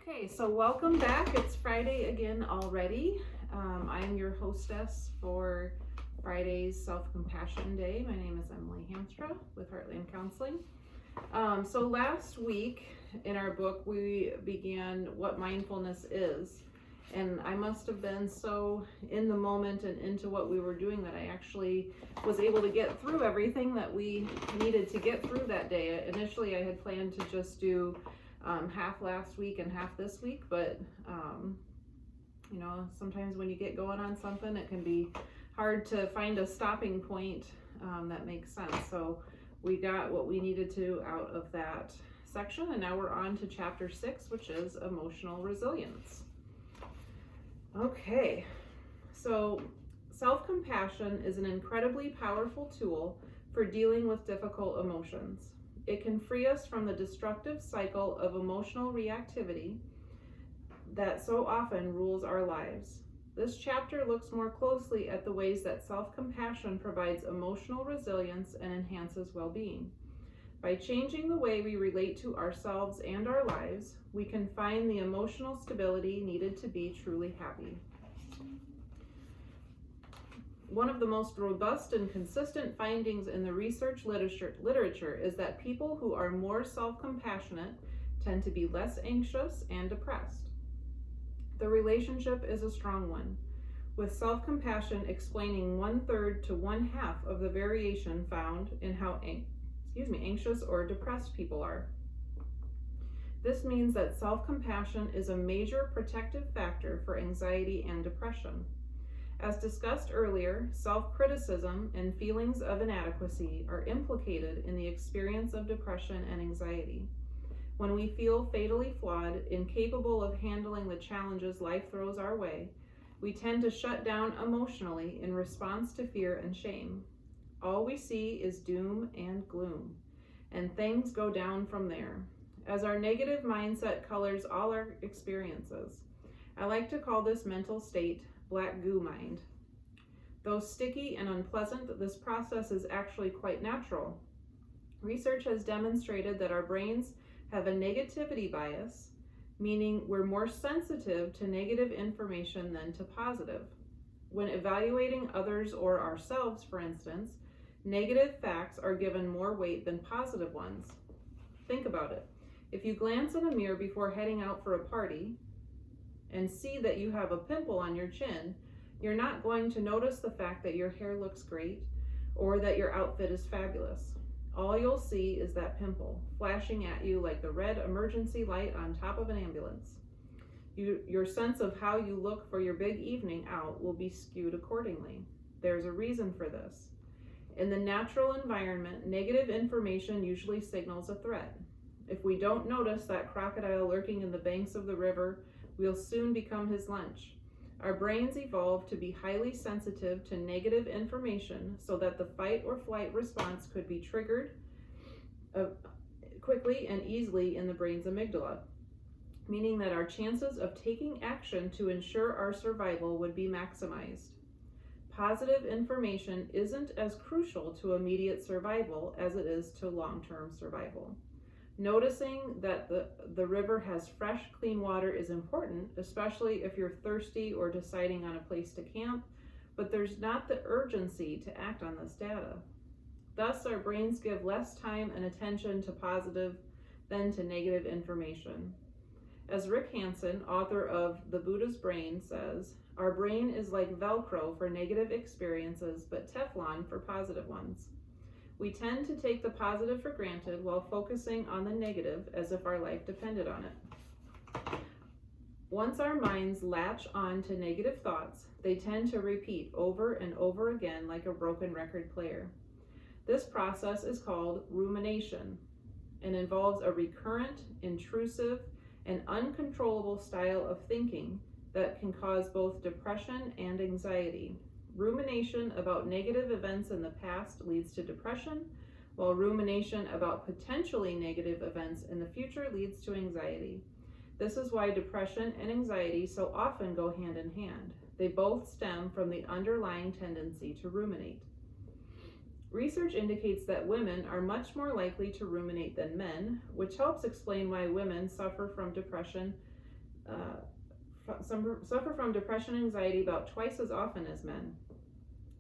Okay, so welcome back. It's Friday again already. I'm your hostess for Friday's Self-Compassion Day. My name is Emily Hamstra with Heartland Counseling. So last week in our book, we began what mindfulness is. And I must have been so in the moment and into what we were doing that I actually was able to get through everything that we needed to get through that day. Initially, I had planned to just do half last week and half this week, but sometimes when you get going on something, it can be hard to find a stopping point that makes sense. So we got what we needed to out of that section, and now we're on to chapter 6, which is emotional resilience. Okay, so self-compassion is an incredibly powerful tool for dealing with difficult emotions. It can free us from the destructive cycle of emotional reactivity that so often rules our lives. This chapter looks more closely at the ways that self-compassion provides emotional resilience and enhances well-being. By changing the way we relate to ourselves and our lives, we can find the emotional stability needed to be truly happy. One of the most robust and consistent findings in the research literature is that people who are more self-compassionate tend to be less anxious and depressed. The relationship is a strong one, with self-compassion explaining 1/3 to 1/2 of the variation found in how anxious or depressed people are. This means that self-compassion is a major protective factor for anxiety and depression. As discussed earlier, self-criticism and feelings of inadequacy are implicated in the experience of depression and anxiety. When we feel fatally flawed, incapable of handling the challenges life throws our way, we tend to shut down emotionally in response to fear and shame. All we see is doom and gloom, and things go down from there, as our negative mindset colors all our experiences. I like to call this mental state black goo mind. Though sticky and unpleasant, this process is actually quite natural. Research has demonstrated that our brains have a negativity bias, meaning we're more sensitive to negative information than to positive. When evaluating others or ourselves, for instance, negative facts are given more weight than positive ones. Think about it. If you glance in a mirror before heading out for a party and see that you have a pimple on your chin, you're not going to notice the fact that your hair looks great or that your outfit is fabulous. All you'll see is that pimple flashing at you like the red emergency light on top of an ambulance. Your sense of how you look for your big evening out will be skewed accordingly. There's a reason for this. In the natural environment, negative information usually signals a threat. If we don't notice that crocodile lurking in the banks of the river, we'll soon become his lunch. Our brains evolved to be highly sensitive to negative information so that the fight or flight response could be triggered quickly and easily in the brain's amygdala, meaning that our chances of taking action to ensure our survival would be maximized. Positive information isn't as crucial to immediate survival as it is to long-term survival. Noticing that the river has fresh, clean water is important, especially if you're thirsty or deciding on a place to camp, but there's not the urgency to act on this data. Thus, our brains give less time and attention to positive than to negative information. As Rick Hanson, author of The Buddha's Brain, says, our brain is like Velcro for negative experiences, but Teflon for positive ones. We tend to take the positive for granted while focusing on the negative as if our life depended on it. Once our minds latch on to negative thoughts, they tend to repeat over and over again like a broken record player. This process is called rumination and involves a recurrent, intrusive, and uncontrollable style of thinking that can cause both depression and anxiety. Rumination about negative events in the past leads to depression, while rumination about potentially negative events in the future leads to anxiety. This is why depression and anxiety so often go hand in hand. They both stem from the underlying tendency to ruminate. Research indicates that women are much more likely to ruminate than men, which helps explain why women suffer from depression suffer from depression and anxiety about twice as often as men.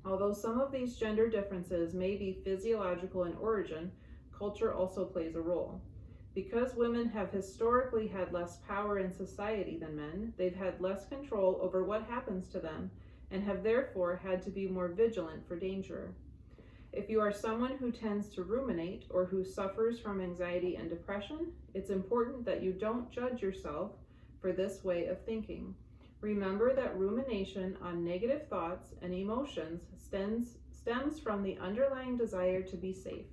Although some of these gender differences may be physiological in origin, culture also plays a role. Because women have historically had less power in society than men, they've had less control over what happens to them and have therefore had to be more vigilant for danger. If you are someone who tends to ruminate or who suffers from anxiety and depression, it's important that you don't judge yourself for this way of thinking. Remember that rumination on negative thoughts and emotions stems from the underlying desire to be safe.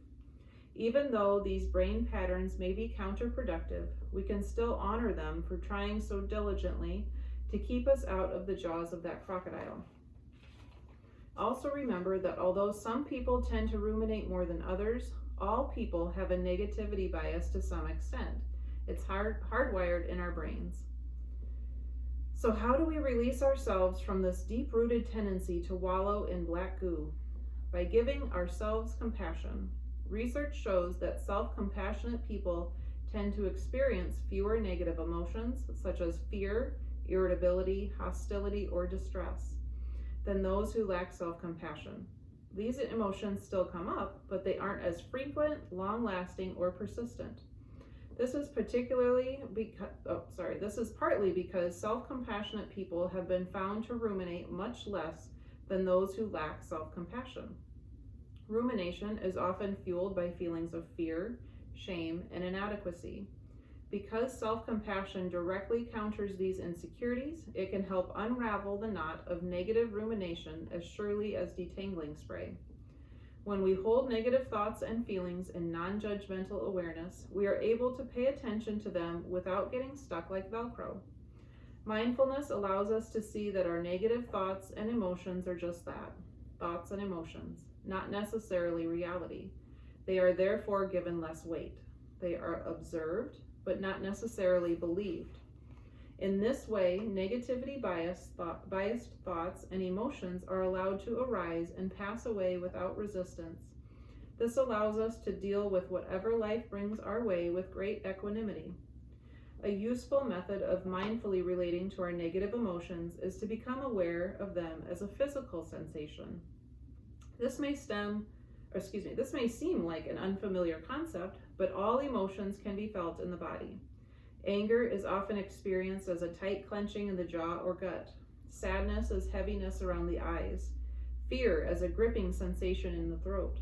Even though these brain patterns may be counterproductive, we can still honor them for trying so diligently to keep us out of the jaws of that crocodile. Also remember that although some people tend to ruminate more than others, all people have a negativity bias to some extent. It's hardwired in our brains. So how do we release ourselves from this deep-rooted tendency to wallow in black goo? By giving ourselves compassion. Research shows that self-compassionate people tend to experience fewer negative emotions, such as fear, irritability, hostility, or distress, than those who lack self-compassion. These emotions still come up, but they aren't as frequent, long-lasting, or persistent. This is partly because self-compassionate people have been found to ruminate much less than those who lack self-compassion. Rumination is often fueled by feelings of fear, shame, and inadequacy. Because self-compassion directly counters these insecurities, it can help unravel the knot of negative rumination as surely as detangling spray. When we hold negative thoughts and feelings in non-judgmental awareness, we are able to pay attention to them without getting stuck like Velcro. Mindfulness allows us to see that our negative thoughts and emotions are just that, thoughts and emotions, not necessarily reality. They are therefore given less weight. They are observed, but not necessarily believed. In this way, negativity biased thoughts and emotions are allowed to arise and pass away without resistance. This allows us to deal with whatever life brings our way with great equanimity. A useful method of mindfully relating to our negative emotions is to become aware of them as a physical sensation. This may seem like an unfamiliar concept, but all emotions can be felt in the body. Anger is often experienced as a tight clenching in the jaw or gut. Sadness as heaviness around the eyes. Fear as a gripping sensation in the throat.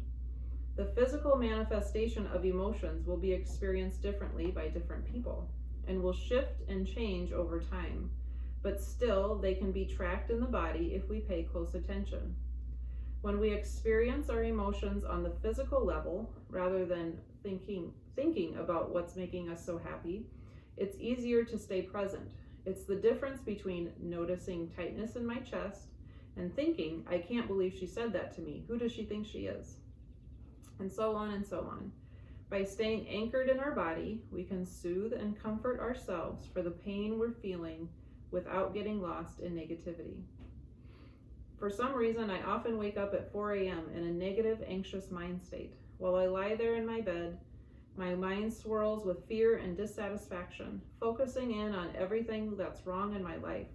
The physical manifestation of emotions will be experienced differently by different people and will shift and change over time, but still they can be tracked in the body if we pay close attention. When we experience our emotions on the physical level, rather than thinking about what's making us so happy, it's easier to stay present. It's the difference between noticing tightness in my chest and thinking, I can't believe she said that to me. Who does she think she is? And so on and so on. By staying anchored in our body, we can soothe and comfort ourselves for the pain we're feeling without getting lost in negativity. For some reason, I often wake up at 4 a.m. in a negative, anxious mind state. While I lie there in my bed, my mind swirls with fear and dissatisfaction, focusing in on everything that's wrong in my life.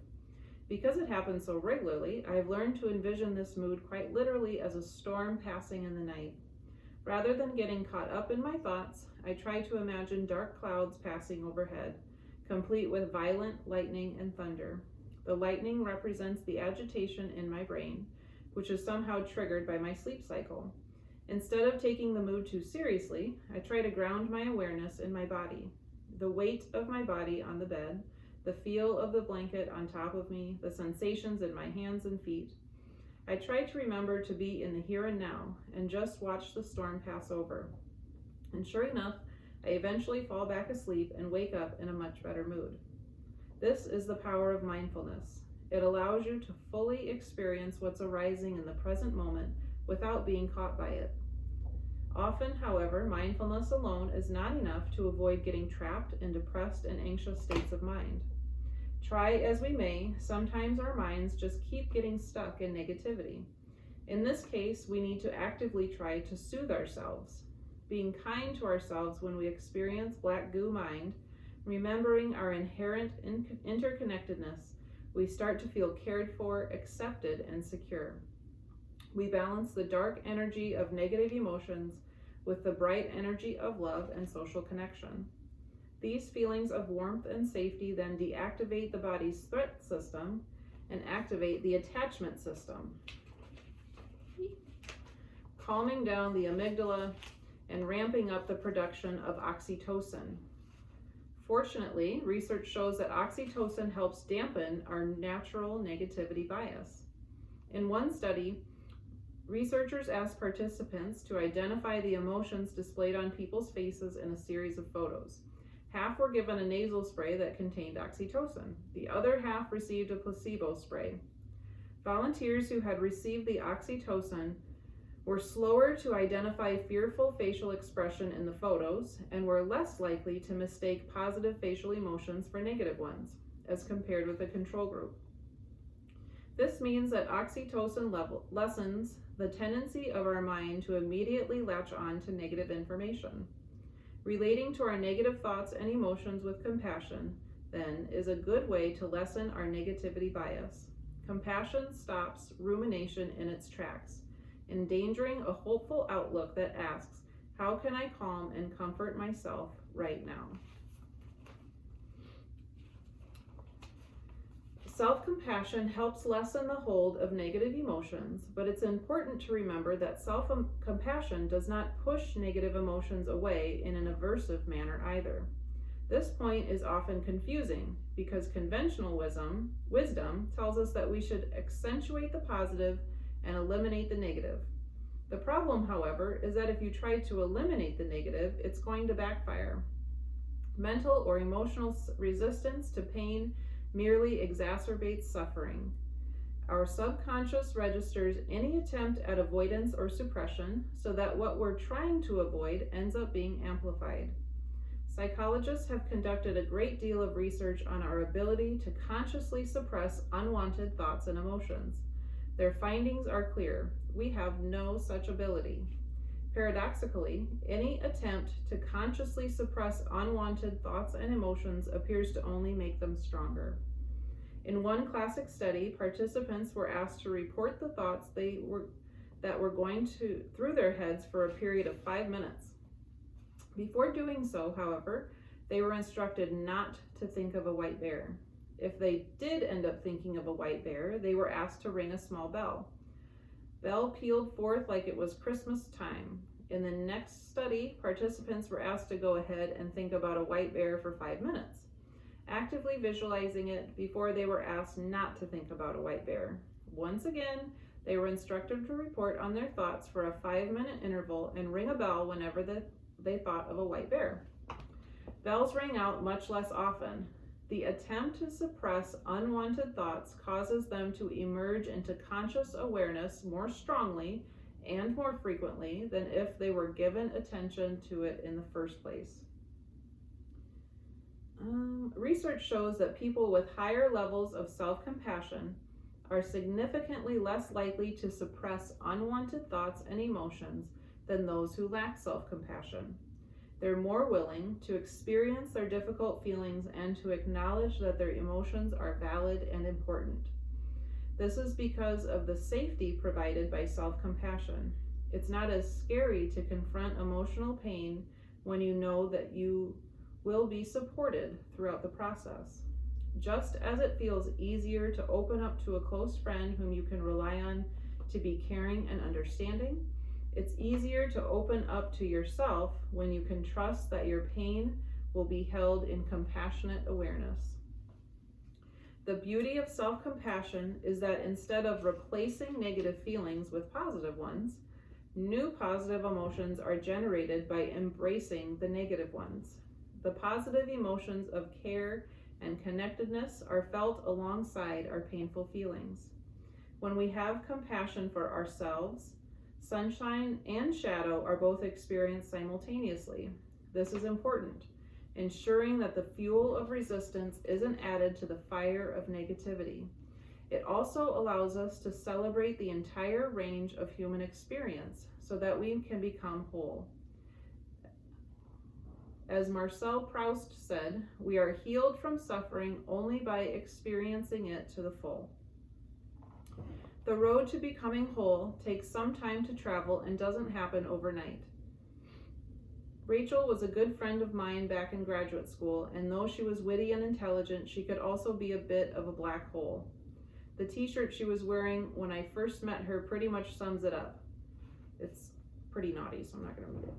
Because it happens so regularly, I've learned to envision this mood quite literally as a storm passing in the night. Rather than getting caught up in my thoughts, I try to imagine dark clouds passing overhead, complete with violent lightning and thunder. The lightning represents the agitation in my brain, which is somehow triggered by my sleep cycle. Instead of taking the mood too seriously, I try to ground my awareness in my body. The weight of my body on the bed, the feel of the blanket on top of me, the sensations in my hands and feet. I try to remember to be in the here and now and just watch the storm pass over. And sure enough, I eventually fall back asleep and wake up in a much better mood. This is the power of mindfulness. It allows you to fully experience what's arising in the present moment without being caught by it. Often, however, mindfulness alone is not enough to avoid getting trapped in depressed and anxious states of mind. Try as we may, sometimes our minds just keep getting stuck in negativity. In this case, we need to actively try to soothe ourselves. Being kind to ourselves when we experience black goo mind Remembering our inherent interconnectedness, we start to feel cared for, accepted, and secure. We balance the dark energy of negative emotions with the bright energy of love and social connection. These feelings of warmth and safety then deactivate the body's threat system and activate the attachment system, calming down the amygdala and ramping up the production of oxytocin. Fortunately, research shows that oxytocin helps dampen our natural negativity bias. In one study, researchers asked participants to identify the emotions displayed on people's faces in a series of photos. Half were given a nasal spray that contained oxytocin. The other half received a placebo spray. Volunteers who had received the oxytocin were slower to identify fearful facial expression in the photos and were less likely to mistake positive facial emotions for negative ones, as compared with the control group. This means that oxytocin lessens the tendency of our mind to immediately latch on to negative information. Relating to our negative thoughts and emotions with compassion, then, is a good way to lessen our negativity bias. Compassion stops rumination in its tracks, endangering a hopeful outlook that asks, how can I calm and comfort myself right now? Self-compassion helps lessen the hold of negative emotions, but it's important to remember that self-compassion does not push negative emotions away in an aversive manner either. This point is often confusing because conventional wisdom tells us that we should accentuate the positive and eliminate the negative. The problem, however, is that if you try to eliminate the negative, it's going to backfire. Mental or emotional resistance to pain merely exacerbates suffering. Our subconscious registers any attempt at avoidance or suppression so that what we're trying to avoid ends up being amplified. Psychologists have conducted a great deal of research on our ability to consciously suppress unwanted thoughts and emotions. Their findings are clear. We have no such ability. Paradoxically, any attempt to consciously suppress unwanted thoughts and emotions appears to only make them stronger. In one classic study, participants were asked to report the thoughts that were going through their heads for a period of 5 minutes. Before doing so, however, they were instructed not to think of a white bear. If they did end up thinking of a white bear, they were asked to ring a small bell. Bell pealed forth like it was Christmas time. In the next study, participants were asked to go ahead and think about a white bear for 5 minutes, actively visualizing it before they were asked not to think about a white bear. Once again, they were instructed to report on their thoughts for a 5-minute interval and ring a bell whenever they thought of a white bear. Bells rang out much less often. The attempt to suppress unwanted thoughts causes them to emerge into conscious awareness more strongly and more frequently than if they were given attention to it in the first place. Research shows that people with higher levels of self-compassion are significantly less likely to suppress unwanted thoughts and emotions than those who lack self-compassion. They're more willing to experience their difficult feelings and to acknowledge that their emotions are valid and important. This is because of the safety provided by self-compassion. It's not as scary to confront emotional pain when you know that you will be supported throughout the process. Just as it feels easier to open up to a close friend whom you can rely on to be caring and understanding, it's easier to open up to yourself when you can trust that your pain will be held in compassionate awareness. The beauty of self-compassion is that instead of replacing negative feelings with positive ones, new positive emotions are generated by embracing the negative ones. The positive emotions of care and connectedness are felt alongside our painful feelings. When we have compassion for ourselves, sunshine and shadow are both experienced simultaneously. This is important, ensuring that the fuel of resistance isn't added to the fire of negativity. It also allows us to celebrate the entire range of human experience so that we can become whole. As Marcel Proust said, we are healed from suffering only by experiencing it to the full. The road to becoming whole takes some time to travel and doesn't happen overnight. Rachel was a good friend of mine back in graduate school, and though she was witty and intelligent, she could also be a bit of a black hole. The t-shirt she was wearing when I first met her pretty much sums it up. It's pretty naughty, so I'm not going to read it.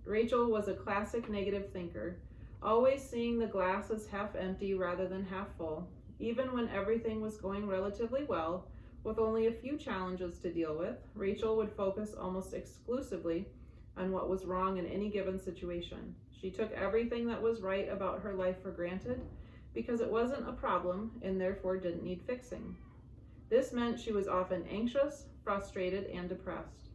Rachel was a classic negative thinker, always seeing the glass as half empty rather than half full. Even when everything was going relatively well, with only a few challenges to deal with, Rachel would focus almost exclusively on what was wrong in any given situation. She took everything that was right about her life for granted because it wasn't a problem and therefore didn't need fixing. This meant she was often anxious, frustrated, and depressed.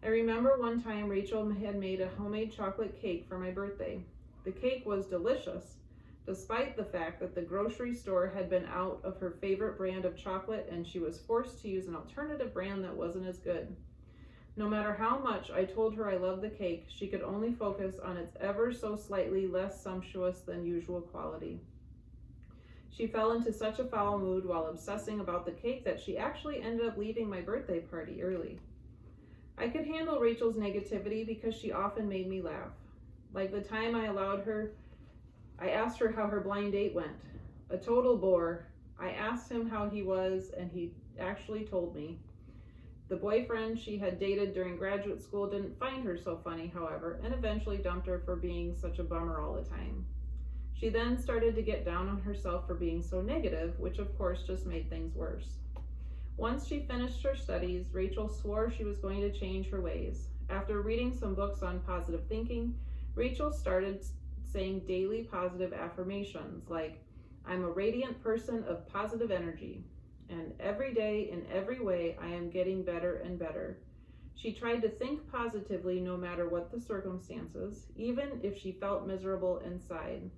I remember one time Rachel had made a homemade chocolate cake for my birthday. The cake was delicious, despite the fact that the grocery store had been out of her favorite brand of chocolate and she was forced to use an alternative brand that wasn't as good. No matter how much I told her I loved the cake, she could only focus on its ever so slightly less sumptuous than usual quality. She fell into such a foul mood while obsessing about the cake that she actually ended up leaving my birthday party early. I could handle Rachel's negativity because she often made me laugh. Like the time I asked her how her blind date went. A total bore. I asked him how he was, and he actually told me. The boyfriend she had dated during graduate school didn't find her so funny, however, and eventually dumped her for being such a bummer all the time. She then started to get down on herself for being so negative, which of course just made things worse. Once she finished her studies, Rachel swore she was going to change her ways. After reading some books on positive thinking, Rachel started saying daily positive affirmations like, I'm a radiant person of positive energy, and every day in every way I am getting better and better. She tried to think positively no matter what the circumstances, even if she felt miserable inside.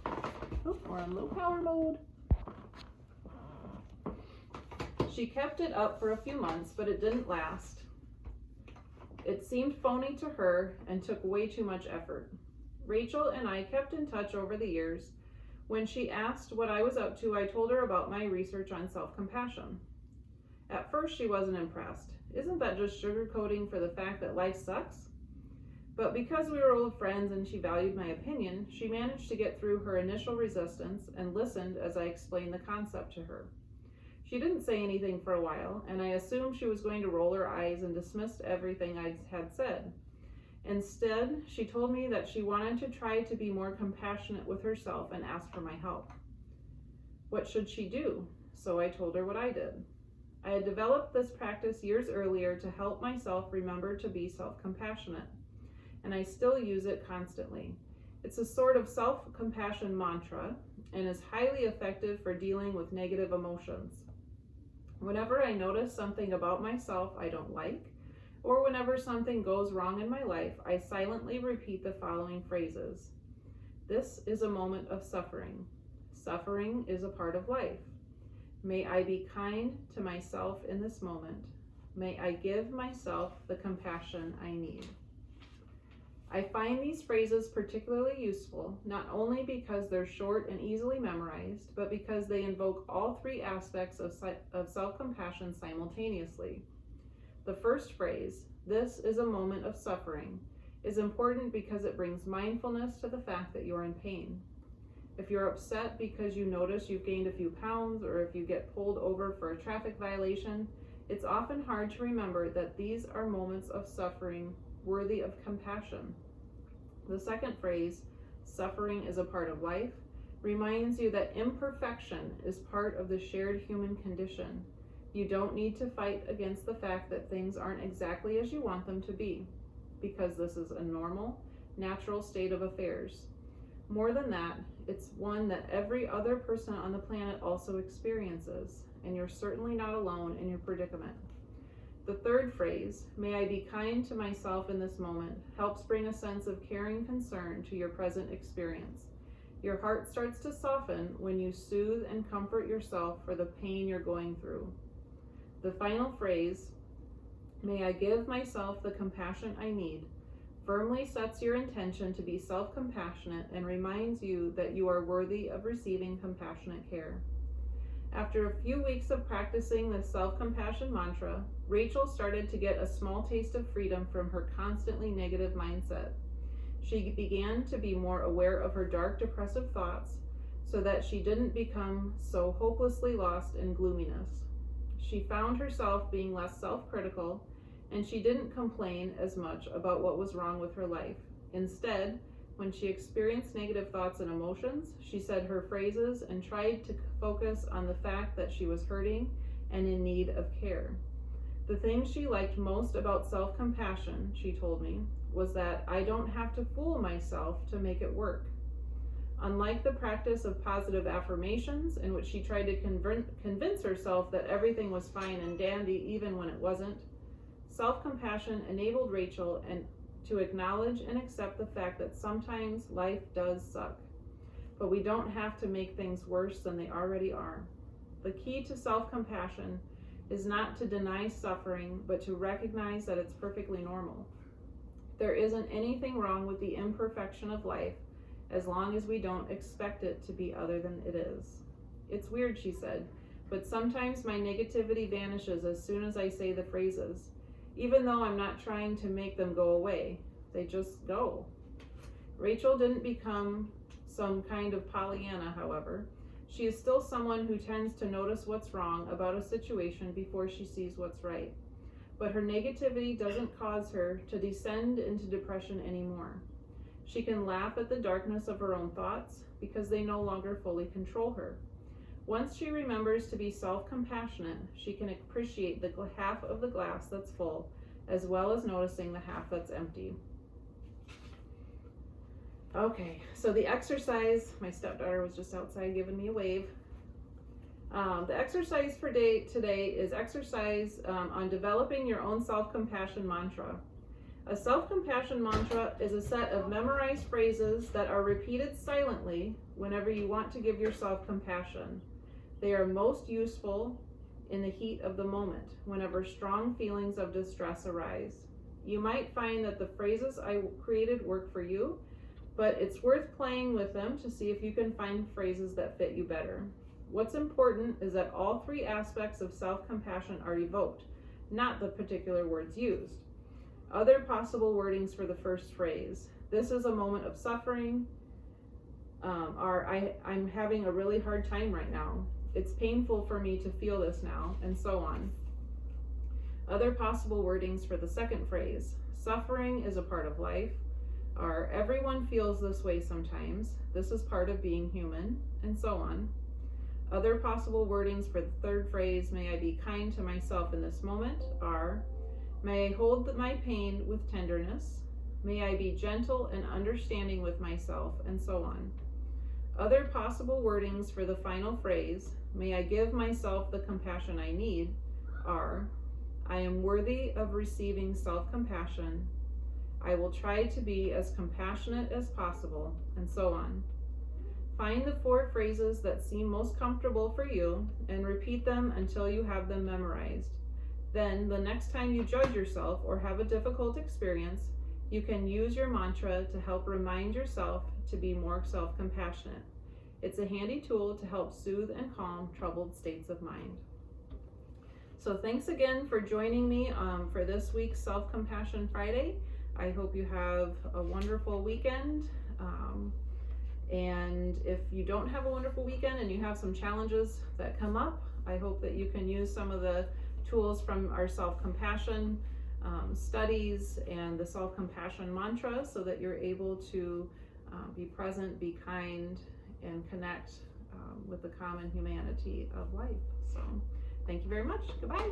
Oh, we're on low power mode. She kept it up for a few months, but it didn't last. It seemed phony to her and took way too much effort. Rachel and I kept in touch over the years. When she asked what I was up to, I told her about my research on self-compassion. At first, she wasn't impressed. Isn't that just sugarcoating for the fact that life sucks? But because we were old friends and she valued my opinion, she managed to get through her initial resistance and listened as I explained the concept to her. She didn't say anything for a while, and I assumed she was going to roll her eyes and dismissed everything I had said. Instead, she told me that she wanted to try to be more compassionate with herself and asked for my help. What should she do? So I told her what I did. I had developed this practice years earlier to help myself remember to be self-compassionate, and I still use it constantly. It's a sort of self-compassion mantra and is highly effective for dealing with negative emotions. Whenever I notice something about myself I don't like, or whenever something goes wrong in my life, I silently repeat the following phrases. This is a moment of suffering. Suffering is a part of life. May I be kind to myself in this moment. May I give myself the compassion I need. I find these phrases particularly useful, not only because they're short and easily memorized, but because they invoke all three aspects of self-compassion simultaneously. The first phrase, this is a moment of suffering, is important because it brings mindfulness to the fact that you're in pain. If you're upset because you notice you've gained a few pounds, or if you get pulled over for a traffic violation, it's often hard to remember that these are moments of suffering worthy of compassion. The second phrase, suffering is a part of life, reminds you that imperfection is part of the shared human condition. You don't need to fight against the fact that things aren't exactly as you want them to be, because this is a normal, natural state of affairs. More than that, it's one that every other person on the planet also experiences, and you're certainly not alone in your predicament. The third phrase, may I be kind to myself in this moment, helps bring a sense of caring concern to your present experience. Your heart starts to soften when you soothe and comfort yourself for the pain you're going through. The final phrase, may I give myself the compassion I need, firmly sets your intention to be self-compassionate and reminds you that you are worthy of receiving compassionate care. After a few weeks of practicing the self-compassion mantra, Rachel started to get a small taste of freedom from her constantly negative mindset. She began to be more aware of her dark, depressive thoughts so that she didn't become so hopelessly lost in gloominess. She found herself being less self-critical, and she didn't complain as much about what was wrong with her life. Instead, when she experienced negative thoughts and emotions, she said her phrases and tried to focus on the fact that she was hurting and in need of care. The thing she liked most about self-compassion, she told me, was that I don't have to fool myself to make it work. Unlike the practice of positive affirmations, in which she tried to convince herself that everything was fine and dandy even when it wasn't, self-compassion enabled Rachel to acknowledge and accept the fact that sometimes life does suck, but we don't have to make things worse than they already are. The key to self-compassion is not to deny suffering, but to recognize that it's perfectly normal. There isn't anything wrong with the imperfection of life as long as we don't expect it to be other than it is. It's weird, she said, but sometimes my negativity vanishes as soon as I say the phrases. Even though I'm not trying to make them go away, they just go. Rachel didn't become some kind of Pollyanna, however. She is still someone who tends to notice what's wrong about a situation before she sees what's right. But her negativity doesn't cause her to descend into depression anymore. She can laugh at the darkness of her own thoughts because they no longer fully control her. Once she remembers to be self-compassionate, she can appreciate the half of the glass that's full, as well as noticing the half that's empty. Okay, so the exercise, my stepdaughter was just outside giving me a wave. The exercise for today is exercise on developing your own self-compassion mantra. A self-compassion mantra is a set of memorized phrases that are repeated silently whenever you want to give yourself compassion. They are most useful in the heat of the moment, whenever strong feelings of distress arise. You might find that the phrases I created work for you, but it's worth playing with them to see if you can find phrases that fit you better. What's important is that all three aspects of self-compassion are evoked, not the particular words used. Other possible wordings for the first phrase: this is a moment of suffering, I'm having a really hard time right now. It's painful for me to feel this now, and so on. Other possible wordings for the second phrase: suffering is a part of life, or everyone feels this way sometimes, this is part of being human, and so on. Other possible wordings for the third phrase: may I be kind to myself in this moment, are may I hold my pain with tenderness, may I be gentle and understanding with myself, and so on. Other possible wordings for the final phrase: may I give myself the compassion I need, are I am worthy of receiving self-compassion, I will try to be as compassionate as possible, and so on. Find the 4 phrases that seem most comfortable for you and repeat them until you have them memorized. Then, the next time you judge yourself or have a difficult experience, you can use your mantra to help remind yourself to be more self-compassionate. It's a handy tool to help soothe and calm troubled states of mind. So thanks again for joining me for this week's Self-Compassion Friday. I hope you have a wonderful weekend. And if you don't have a wonderful weekend and you have some challenges that come up, I hope that you can use some of the tools from our self-compassion studies and the self-compassion mantra so that you're able to be present, be kind, and connect with the common humanity of life. So thank you very much. Goodbye.